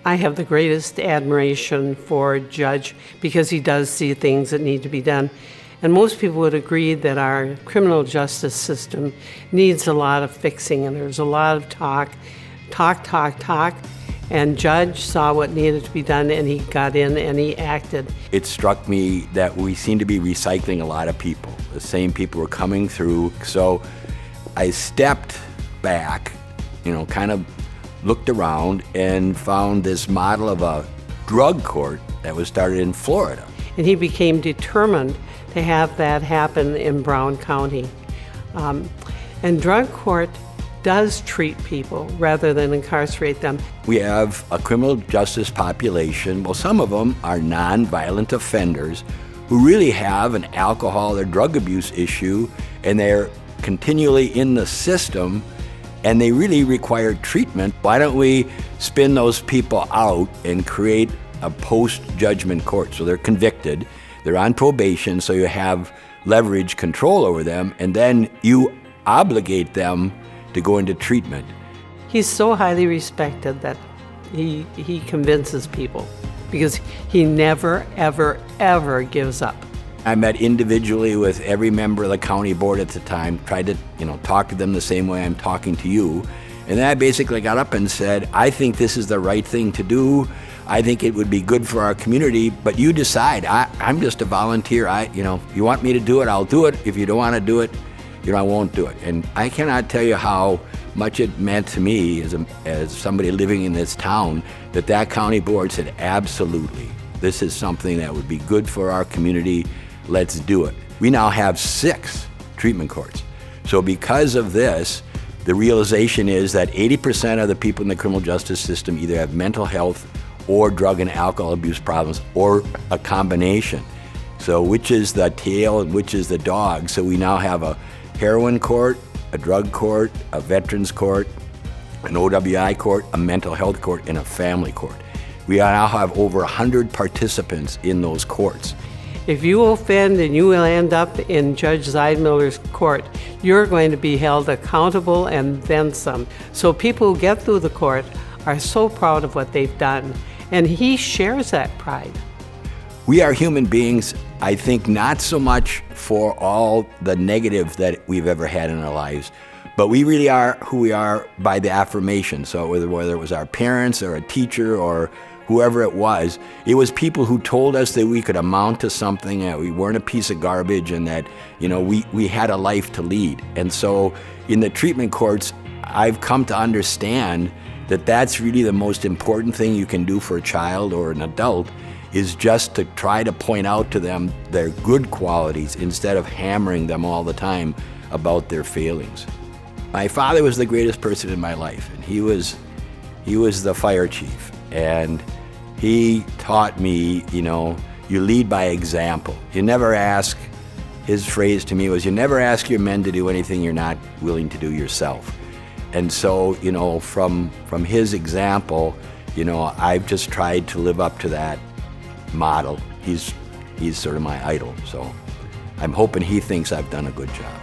I have the greatest admiration for Judge because he does see things that need to be done. And most people would agree that our criminal justice system needs a lot of fixing, and there's a lot of talk. And Judge saw what needed to be done, and he got in and he acted. It struck me that we seem to be recycling a lot of people. The same people were coming through. So I stepped back, kind of looked around and found this model of a drug court that was started in Florida. And he became determined to have that happen in Brown County. And drug court does treat people rather than incarcerate them. We have a criminal justice population, well, some of them are non-violent offenders who really have an alcohol or drug abuse issue, and they're continually in the system, and they really require treatment. Why don't we spin those people out and create a post-judgment court? So they're convicted, they're on probation, so you have leverage control over them, and then you obligate them to go into treatment. He's so highly respected that he convinces people because he never, ever, ever gives up. I met individually with every member of the county board at the time, tried to talk to them the same way I'm talking to you. And then I basically got up and said, I think this is the right thing to do. I think it would be good for our community, but you decide. I'm just a volunteer. You want me to do it, I'll do it. If you don't want to do it, I won't do it. And I cannot tell you how much it meant to me as somebody living in this town that county board said, absolutely, this is something that would be good for our community. Let's do it. We now have 6 treatment courts. So because of this, the realization is that 80% of the people in the criminal justice system either have mental health or drug and alcohol abuse problems, or a combination. So which is the tail and which is the dog? So we now have a heroin court, a drug court, a veterans court, an OWI court, a mental health court, and a family court. We now have over 100 participants in those courts. If you offend and you will end up in Judge Zuidmulder's court, you're going to be held accountable and then some. So people who get through the court are so proud of what they've done, and he shares that pride. We are human beings, I think, not so much for all the negative that we've ever had in our lives, but we really are who we are by the affirmation. So whether it was our parents or a teacher or whoever it was people who told us that we could amount to something, that we weren't a piece of garbage, and that we had a life to lead. And so in the treatment courts, I've come to understand that that's really the most important thing you can do for a child or an adult, is just to try to point out to them their good qualities instead of hammering them all the time about their failings. My father was the greatest person in my life, and he was the fire chief, and he taught me, you lead by example. You never ask, his phrase to me was, you never ask your men to do anything you're not willing to do yourself. And so, from his example, I've just tried to live up to that model. He's sort of my idol, so I'm hoping he thinks I've done a good job.